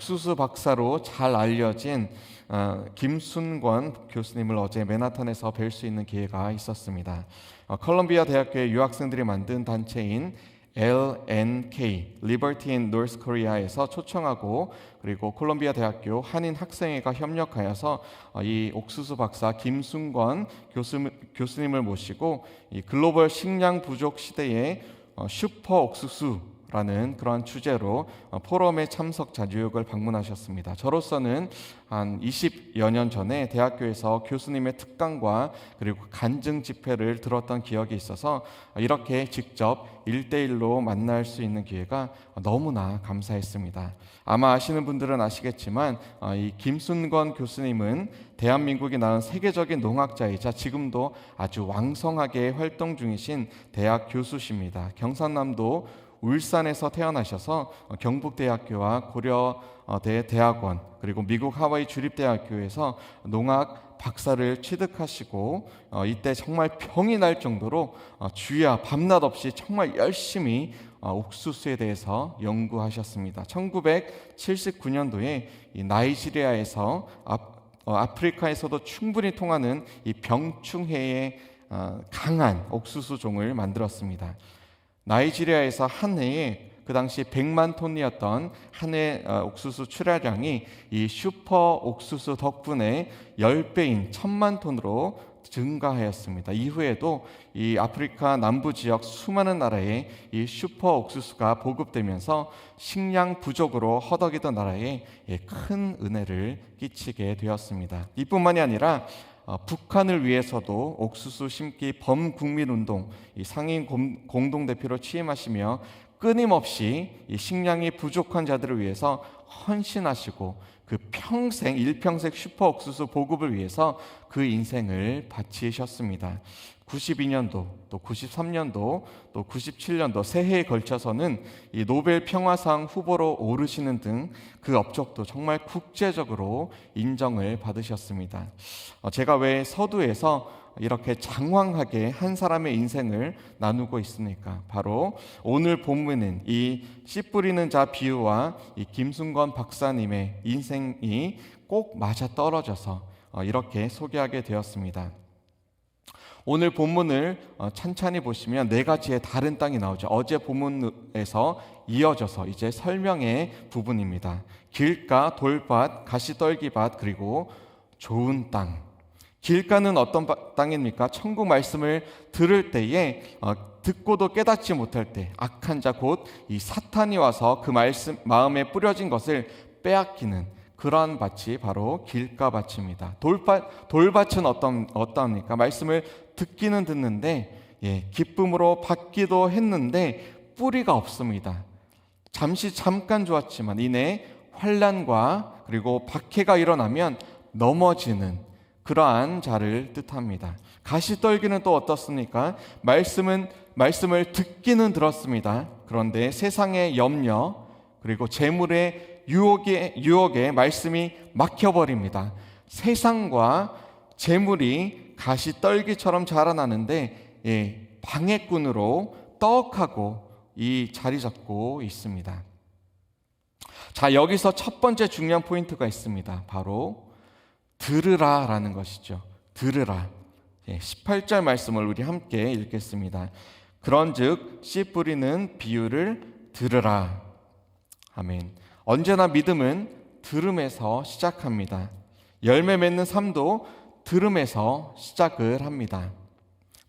옥수수 박사로 잘 알려진 김순권 교수님을 어제 맨하탄에서 뵐 수 있는 기회가 있었습니다. 컬럼비아 대학교의 유학생들이 만든 단체인 LNK (Liberty in North Korea에서 초청하고 그리고 콜롬비아 대학교 한인 학생회가 협력하여서 이 옥수수 박사 김순권 교수님을 모시고 이 글로벌 식량 부족 시대의 슈퍼 옥수수라는 그러한 주제로 포럼에 참석자 뉴욕을 방문하셨습니다. 저로서는 한 20여 년 전에 대학교에서 교수님의 특강과 그리고 간증 집회를 들었던 기억이 있어서 이렇게 직접 1대1로 만날 수 있는 기회가 너무나 감사했습니다. 아마 아시는 분들은 아시겠지만 이 김순권 교수님은 대한민국이 낳은 세계적인 농학자이자 지금도 아주 왕성하게 활동 중이신 대학 교수십니다. 경상남도 울산에서 태어나셔서 경북대학교와 고려대 대학원 그리고 미국 하와이 주립대학교에서 농학 박사를 취득하시고 이때 정말 병이 날 정도로 주야 밤낮 없이 정말 열심히 옥수수에 대해서 연구하셨습니다. 1979년도에 이 나이지리아에서 아프리카에서도 충분히 통하는 이 병충해에 강한 옥수수 종을 만들었습니다. 나이지리아에서 한 해에 그 당시 100만 톤이었던 한 해 옥수수 출하량이 이 슈퍼 옥수수 덕분에 10배인 1000만 톤으로 증가하였습니다. 이후에도 이 아프리카 남부 지역 수많은 나라에 이 슈퍼 옥수수가 보급되면서 식량 부족으로 허덕이던 나라에 큰 은혜를 끼치게 되었습니다. 이뿐만이 아니라 북한을 위해서도 옥수수 심기 범국민운동 상임 공동대표로 취임하시며 끊임없이 이 식량이 부족한 자들을 위해서 헌신하시고 그 일평생 슈퍼 옥수수 보급을 위해서 그 인생을 바치셨습니다. 92년도, 또 93년도, 또 97년도 세 해에 걸쳐서는 이 노벨 평화상 후보로 오르시는 등 그 업적도 정말 국제적으로 인정을 받으셨습니다. 제가 왜 서두에서 이렇게 장황하게 한 사람의 인생을 나누고 있습니까? 바로 오늘 본문은 이 씨 뿌리는 자 비유와 이 김순권 박사님의 인생이 꼭 맞아떨어져서 이렇게 소개하게 되었습니다. 오늘 본문을 찬찬히 보시면 네 가지의 다른 땅이 나오죠. 어제 본문에서 이어져서 이제 설명의 부분입니다. 길가, 돌밭, 가시떨기밭, 그리고 좋은 땅. 길가는 어떤 땅입니까? 천국 말씀을 들을 때에 듣고도 깨닫지 못할 때 악한 자 곧 이 사탄이 와서 그 말씀 마음에 뿌려진 것을 빼앗기는 그러한 밭이 바로 길가밭입니다. 돌밭은 어떠합니까? 말씀을 듣기는 듣는데 기쁨으로 받기도 했는데 뿌리가 없습니다. 잠깐 좋았지만 이내 환난과 그리고 박해가 일어나면 넘어지는 그러한 자를 뜻합니다. 가시떨기는 또 어떻습니까? 말씀을 듣기는 들었습니다. 그런데 세상의 염려 그리고 재물의 유혹에 말씀이 막혀버립니다. 세상과 재물이 가시떨기처럼 자라나는데 방해꾼으로 떡하고 이 자리 잡고 있습니다. 자, 여기서 첫 번째 중요한 포인트가 있습니다. 바로 들으라 라는 것이죠. 들으라. 18절 말씀을 우리 함께 읽겠습니다. 그런즉 씨 뿌리는 비유를 들으라. 아멘. 언제나 믿음은 들음에서 시작합니다. 열매 맺는 삶도 들음에서 시작을 합니다.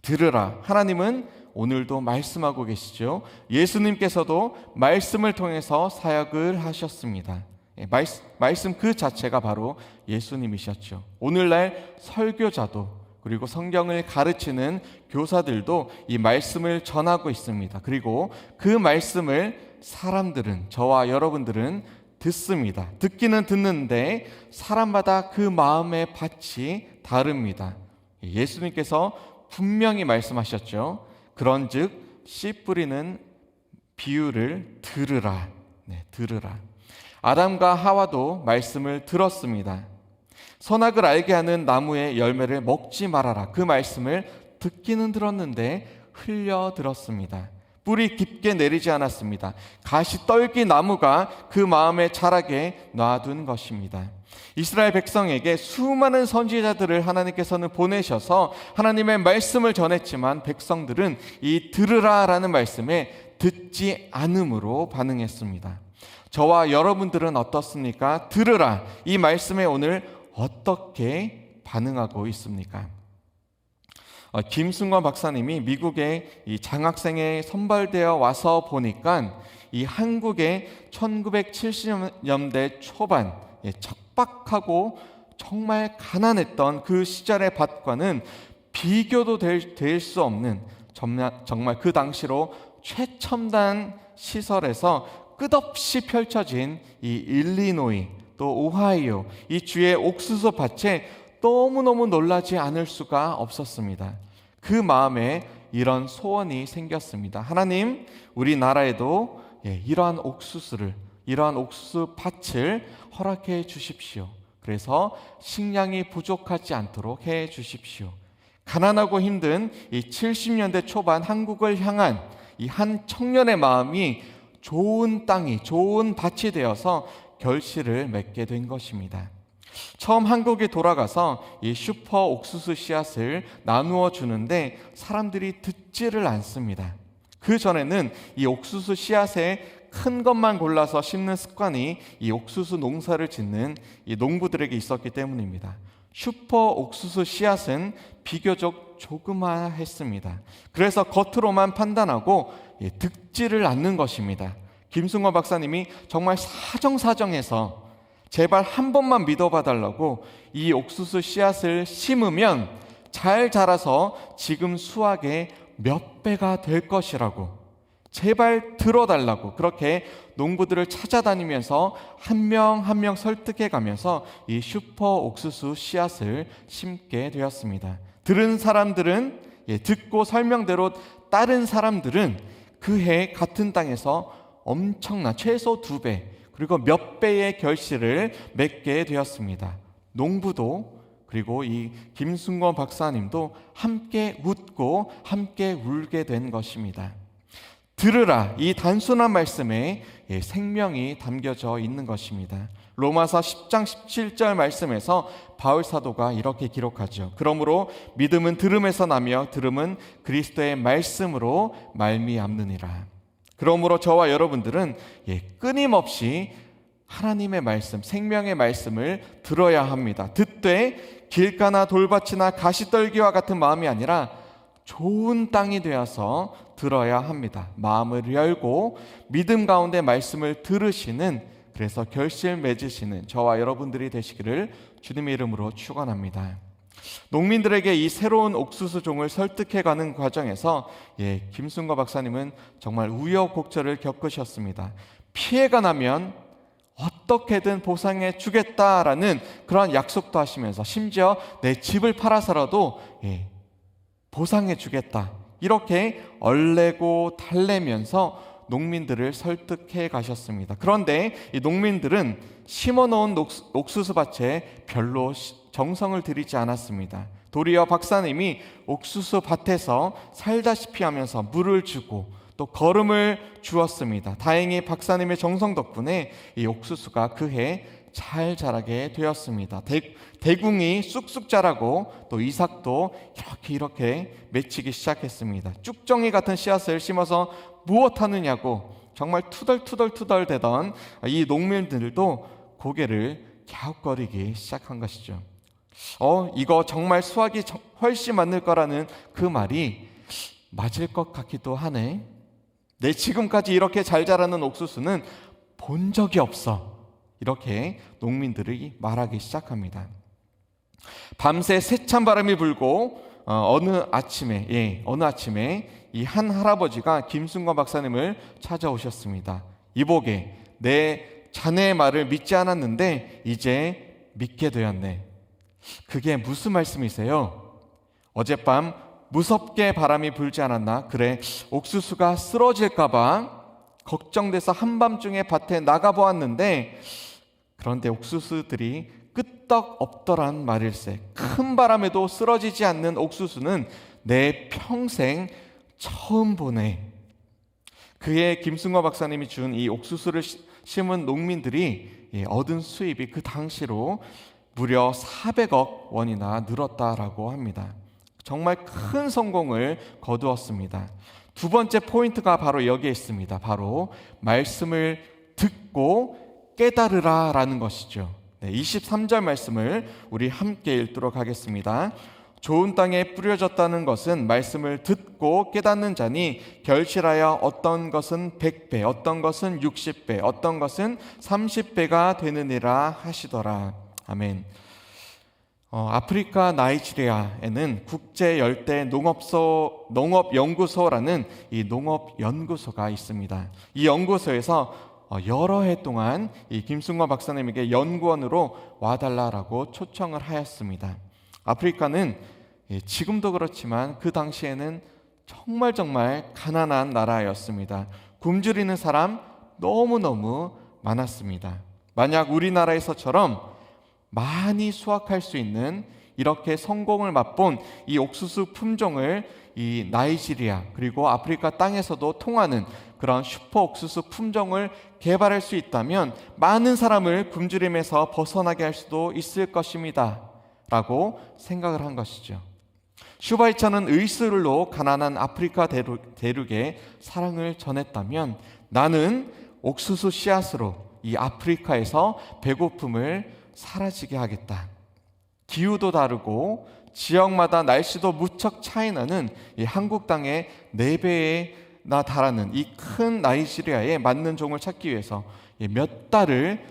들으라. 하나님은 오늘도 말씀하고 계시죠. 예수님께서도 말씀을 통해서 사역을 하셨습니다. 말씀 그 자체가 바로 예수님이셨죠. 오늘날 설교자도 그리고 성경을 가르치는 교사들도 이 말씀을 전하고 있습니다. 그리고 그 말씀을 사람들은, 저와 여러분들은 듣습니다. 듣기는 듣는데 사람마다 그 마음의 밭이 다릅니다. 예수님께서 분명히 말씀하셨죠. 그런즉 씨 뿌리는 비유를 들으라. 들으라. 아담과 하와도 말씀을 들었습니다. 선악을 알게 하는 나무의 열매를 먹지 말아라. 그 말씀을 듣기는 들었는데 흘려 들었습니다. 뿌리 깊게 내리지 않았습니다. 가시떨기 나무가 그 마음에 자라게 놔둔 것입니다. 이스라엘 백성에게 수많은 선지자들을 하나님께서는 보내셔서 하나님의 말씀을 전했지만 백성들은 이 들으라라는 말씀에 듣지 않음으로 반응했습니다. 저와 여러분들은 어떻습니까? 들으라, 이 말씀에 오늘 어떻게 반응하고 있습니까? 김승관 박사님이 미국에 이 장학생에 선발되어 와서 보니까 이 한국의 1970년대 초반 척박하고 정말 가난했던 그 시절의 밭과는 비교도 될 수 없는 정말 그 당시로 최첨단 시설에서 끝없이 펼쳐진 이 일리노이 또 오하이오 이 주의 옥수수 밭에 너무너무 놀라지 않을 수가 없었습니다. 그 마음에 이런 소원이 생겼습니다. 하나님, 우리나라에도 이러한 옥수수 밭을 허락해 주십시오. 그래서 식량이 부족하지 않도록 해 주십시오. 가난하고 힘든 이 70년대 초반 한국을 향한 이 한 청년의 마음이 좋은 땅이, 좋은 밭이 되어서 결실을 맺게 된 것입니다. 처음 한국에 돌아가서 이 슈퍼 옥수수 씨앗을 나누어 주는데 사람들이 듣지를 않습니다. 그 전에는 이 옥수수 씨앗에 큰 것만 골라서 심는 습관이 이 옥수수 농사를 짓는 이 농부들에게 있었기 때문입니다. 슈퍼 옥수수 씨앗은 비교적 조그마했습니다. 그래서 겉으로만 판단하고 듣지를 않는 것입니다. 김승원 박사님이 정말 사정사정해서 제발 한 번만 믿어봐 달라고 이 옥수수 씨앗을 심으면 잘 자라서 지금 수확의 몇 배가 될 것이라고 제발 들어달라고 그렇게 농부들을 찾아다니면서 한 명 한 명 설득해 가면서 이 슈퍼 옥수수 씨앗을 심게 되었습니다. 들은 사람들은 듣고 설명대로 따른 사람들은 그해 같은 땅에서 엄청난 최소 2배 그리고 몇 배의 결실을 맺게 되었습니다. 농부도 그리고 이 김승권 박사님도 함께 웃고 함께 울게 된 것입니다. 들으라, 이 단순한 말씀에 생명이 담겨져 있는 것입니다. 로마서 10장 17절 말씀에서 바울 사도가 이렇게 기록하죠. 그러므로 믿음은 들음에서 나며 들음은 그리스도의 말씀으로 말미암느니라. 그러므로 저와 여러분들은 끊임없이 하나님의 말씀, 생명의 말씀을 들어야 합니다. 듣되 길가나 돌밭이나 가시떨기와 같은 마음이 아니라 좋은 땅이 되어서 들어야 합니다. 마음을 열고 믿음 가운데 말씀을 들으시는, 그래서 결실 맺으시는 저와 여러분들이 되시기를 주님의 이름으로 축원합니다. 농민들에게 이 새로운 옥수수 종을 설득해가는 과정에서 김순거 박사님은 정말 우여곡절을 겪으셨습니다. 피해가 나면 어떻게든 보상해 주겠다라는 그런 약속도 하시면서 심지어 내 집을 팔아서라도 보상해 주겠다 이렇게 얼레고 달래면서 농민들을 설득해 가셨습니다. 그런데 이 농민들은 심어놓은 옥수수 밭에 별로 정성을 들이지 않았습니다. 도리어 박사님이 옥수수 밭에서 살다시피 하면서 물을 주고 또 거름을 주었습니다. 다행히 박사님의 정성 덕분에 이 옥수수가 그해 잘 자라게 되었습니다. 대궁이 쑥쑥 자라고 또 이삭도 이렇게 맺히기 시작했습니다. 쭉정이 같은 씨앗을 심어서 무엇하느냐고 정말 투덜투덜 대던 이 농민들도 고개를 갸웃거리기 시작한 것이죠. 이거 정말 수확이 훨씬 많을 거라는 그 말이 맞을 것 같기도 하네. 내 지금까지 이렇게 잘 자라는 옥수수는 본 적이 없어. 이렇게 농민들이 말하기 시작합니다. 밤새 세찬 바람이 불고 어느 아침에 이 한 할아버지가 김순건 박사님을 찾아오셨습니다. 이보게, 내 자네의 말을 믿지 않았는데 이제 믿게 되었네. 그게 무슨 말씀이세요? 어젯밤 무섭게 바람이 불지 않았나? 그래, 옥수수가 쓰러질까봐 걱정돼서 한밤중에 밭에 나가보았는데 그런데 옥수수들이 끄떡 없더란 말일세. 큰 바람에도 쓰러지지 않는 옥수수는 내 평생 처음 보네. 그해 김승화 박사님이 준 이 옥수수를 심은 농민들이 얻은 수입이 그 당시로 무려 400억 원이나 늘었다라고 합니다. 정말 큰 성공을 거두었습니다. 두 번째 포인트가 바로 여기에 있습니다. 바로 말씀을 듣고 깨달으라 라는 것이죠. 23절 말씀을 우리 함께 읽도록 하겠습니다. 좋은 땅에 뿌려졌다는 것은 말씀을 듣고 깨닫는 자니 결실하여 어떤 것은 100배, 어떤 것은 60배, 어떤 것은 30배가 되느니라 하시더라. 아멘. 아프리카 나이지리아에는 국제 열대 농업연구소라는 이 농업연구소가 있습니다. 이 연구소에서 여러 해 동안 이 김승화 박사님에게 연구원으로 와달라라고 초청을 하였습니다. 아프리카는 지금도 그렇지만 그 당시에는 정말 가난한 나라였습니다. 굶주리는 사람 너무너무 많았습니다. 만약 우리나라에서처럼 많이 수확할 수 있는 이렇게 성공을 맛본 이 옥수수 품종을 이 나이지리아 그리고 아프리카 땅에서도 통하는 그런 슈퍼 옥수수 품종을 개발할 수 있다면 많은 사람을 굶주림에서 벗어나게 할 수도 있을 것입니다 라고 생각을 한 것이죠. 슈바이처는 의술로 가난한 아프리카 대륙에 사랑을 전했다면 나는 옥수수 씨앗으로 이 아프리카에서 배고픔을 사라지게 하겠다. 기후도 다르고 지역마다 날씨도 무척 차이나는 이 한국 땅의 4배나 달하는 이 큰 나이지리아에 맞는 종을 찾기 위해서 몇 달을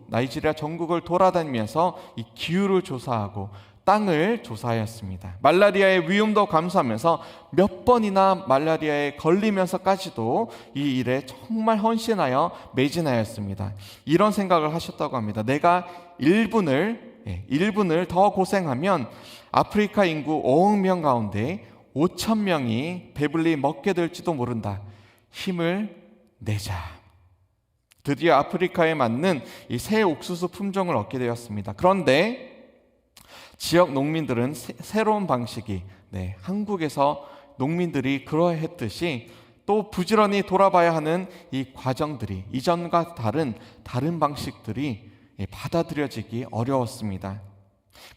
나이지리아 전국을 돌아다니면서 이 기후를 조사하고 땅을 조사하였습니다. 말라리아의 위험도 감수하면서 몇 번이나 말라리아에 걸리면서까지도 이 일에 정말 헌신하여 매진하였습니다. 이런 생각을 하셨다고 합니다. 내가 1분을 더 고생하면 아프리카 인구 5억 명 가운데 5천 명이 배불리 먹게 될지도 모른다. 힘을 내자. 드디어 아프리카에 맞는 이 새 옥수수 품종을 얻게 되었습니다. 그런데 지역 농민들은 새로운 방식이 한국에서 농민들이 그러했듯이 또 부지런히 돌아봐야 하는 이 과정들이 이전과 다른 방식들이 받아들여지기 어려웠습니다.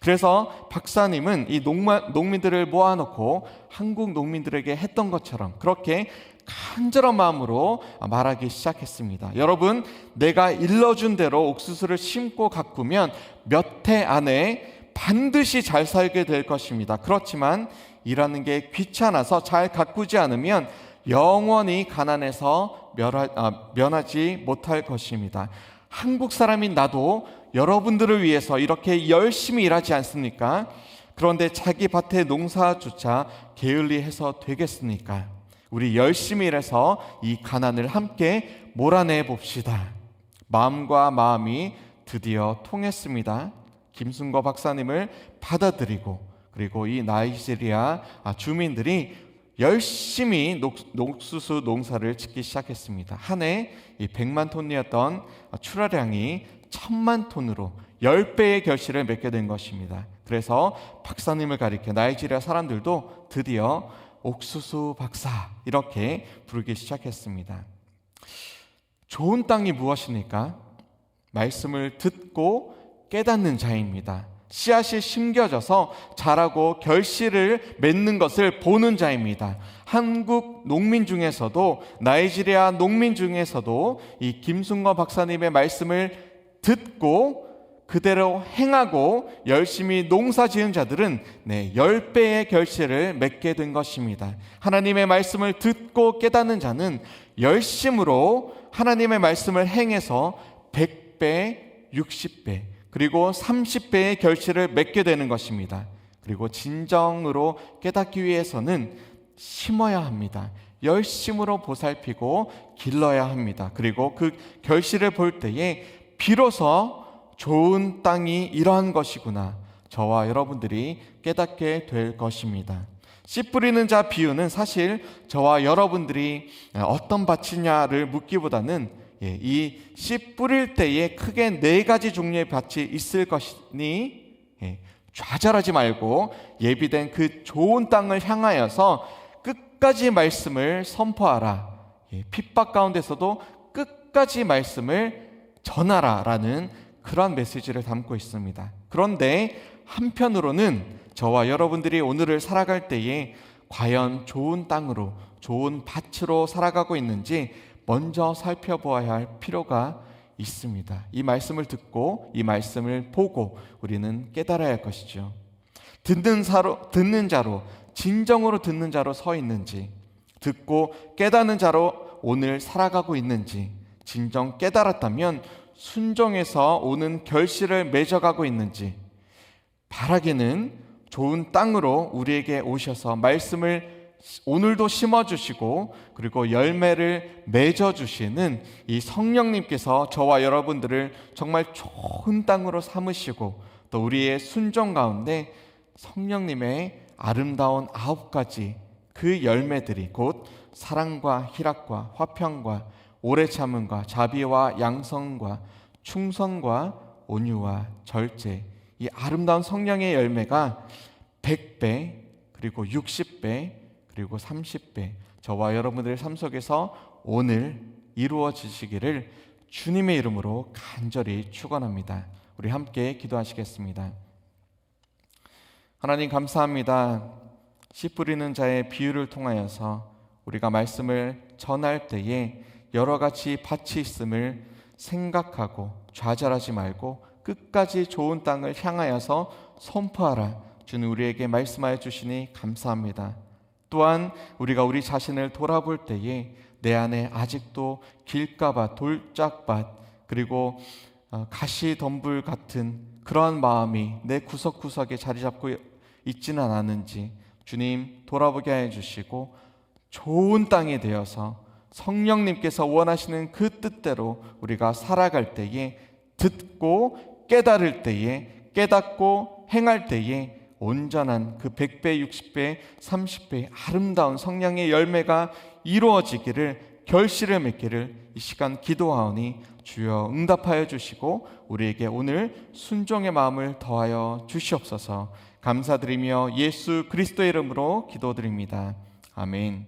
그래서 박사님은 이 농민들을 모아놓고 한국 농민들에게 했던 것처럼 그렇게 간절한 마음으로 말하기 시작했습니다. 여러분, 내가 일러준 대로 옥수수를 심고 가꾸면 몇 해 안에 반드시 잘 살게 될 것입니다. 그렇지만 일하는 게 귀찮아서 잘 가꾸지 않으면 영원히 가난해서 면하지 못할 것입니다. 한국 사람인 나도 여러분들을 위해서 이렇게 열심히 일하지 않습니까? 그런데 자기 밭의 농사조차 게을리해서 되겠습니까? 우리 열심히 일해서 이 가난을 함께 몰아내 봅시다. 마음과 마음이 드디어 통했습니다. 김승거 박사님을 받아들이고 그리고 이 나이지리아 주민들이 열심히 옥수수 농사를 짓기 시작했습니다. 한 해 100만 톤이었던 출하량이 1000만 톤으로 10배의 결실을 맺게 된 것입니다. 그래서 박사님을 가리켜 나이지리아 사람들도 드디어 옥수수 박사 이렇게 부르기 시작했습니다. 좋은 땅이 무엇입니까? 말씀을 듣고 깨닫는 자입니다. 씨앗이 심겨져서 자라고 결실을 맺는 것을 보는 자입니다. 한국 농민 중에서도 나이지리아 농민 중에서도 이 김승거 박사님의 말씀을 듣고 그대로 행하고 열심히 농사 지은 자들은 10배의 결실을 맺게 된 것입니다. 하나님의 말씀을 듣고 깨닫는 자는 열심으로 하나님의 말씀을 행해서 100배, 60배 그리고 30배의 결실을 맺게 되는 것입니다. 그리고 진정으로 깨닫기 위해서는 심어야 합니다. 열심으로 보살피고 길러야 합니다. 그리고 그 결실을 볼 때에 비로소 좋은 땅이 이러한 것이구나 저와 여러분들이 깨닫게 될 것입니다. 씨 뿌리는 자 비유는 사실 저와 여러분들이 어떤 밭이냐를 묻기보다는 이 씨 뿌릴 때에 크게 4가지 종류의 밭이 있을 것이니 좌절하지 말고 예비된 그 좋은 땅을 향하여서 끝까지 말씀을 선포하라. 핍박 가운데서도 끝까지 말씀을 전하라라는 그러한 메시지를 담고 있습니다. 그런데 한편으로는 저와 여러분들이 오늘을 살아갈 때에 과연 좋은 땅으로, 좋은 밭으로 살아가고 있는지 먼저 살펴보아야 할 필요가 있습니다. 이 말씀을 듣고 이 말씀을 보고 우리는 깨달아야 할 것이죠. 듣는 자로, 진정으로 듣는 자로 서 있는지, 듣고 깨닫는 자로 오늘 살아가고 있는지, 진정 깨달았다면 순종해서 오는 결실을 맺어가고 있는지, 바라기는 좋은 땅으로 우리에게 오셔서 말씀을 오늘도 심어주시고 그리고 열매를 맺어주시는 이 성령님께서 저와 여러분들을 정말 좋은 땅으로 삼으시고 또 우리의 순종 가운데 성령님의 아름다운 9가지 그 열매들이 곧 사랑과 희락과 화평과 오래 참음과 자비와 양성과 충성과 온유와 절제, 이 아름다운 성령의 열매가 100배 그리고 60배 그리고 30배 저와 여러분들의 삶 속에서 오늘 이루어지시기를 주님의 이름으로 간절히 축원합니다. 우리 함께 기도하시겠습니다. 하나님 감사합니다. 씨 뿌리는 자의 비유를 통하여서 우리가 말씀을 전할 때에 여러 가지 밭이 있음을 생각하고 좌절하지 말고 끝까지 좋은 땅을 향하여서 선포하라. 주는 우리에게 말씀하여 주시니 감사합니다. 또한 우리가 우리 자신을 돌아볼 때에 내 안에 아직도 길가밭, 돌짝밭, 그리고 가시덤불 같은 그러한 마음이 내 구석구석에 자리 잡고 있지는 않았는지 주님 돌아보게 하여 주시고 좋은 땅이 되어서 성령님께서 원하시는 그 뜻대로 우리가 살아갈 때에 듣고 깨달을 때에 깨닫고 행할 때에 온전한 그 100배, 60배, 30배의 아름다운 성령의 열매가 이루어지기를 결실을 맺기를 이 시간 기도하오니 주여 응답하여 주시고 우리에게 오늘 순종의 마음을 더하여 주시옵소서. 감사드리며 예수 그리스도의 이름으로 기도드립니다. 아멘.